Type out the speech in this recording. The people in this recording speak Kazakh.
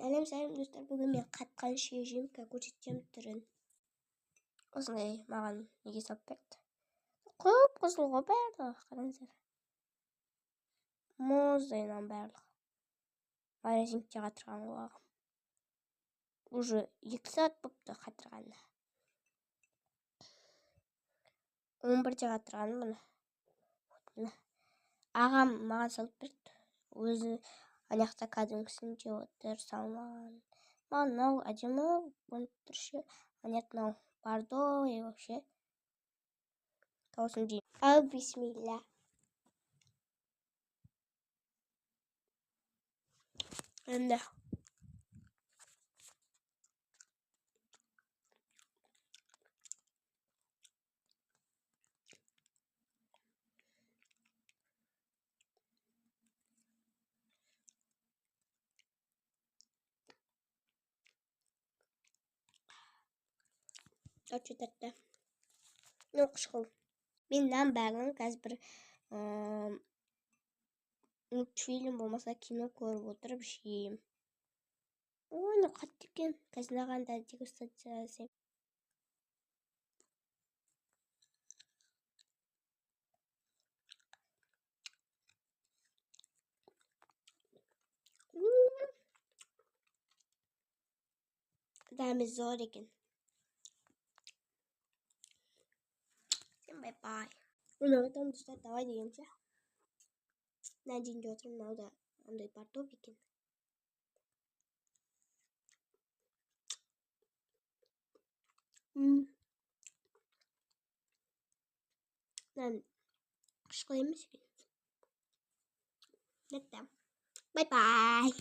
Сәлем достар, бүгін мен қатқан шежімка көрсетем түрін. Осындай маған неге салып берді. Көп қызыл ғой барлығы, қараңыздар. Мұздайынан барлығы. Магазинге қатырған ғой. Уже 2 сағат болыпты қатырғаны. 11-де қатырған бұны. Ағам маған салып берді. Өзі анақта кәдімгісін жеп отыр, салмаған. Маған мынау әдемі болып тұршы. Мынау бордовый вообще. Таусын жеймін. Ал бисмилля. Енді өте тәтті. Қышқыл. Мен мынаның бәрін қазір бір мультфильм болмаса кино көріп отырып жеймін. Ой, қатты екен. Қазір мынаған да дегустация жасаймын. Дәмі зор екен. Всем бай-бай. Там достар, давай дегенше. Надеюсь, отырмын, мынау да андай бордов екен. Қышқыл емес екен. Бай-бай.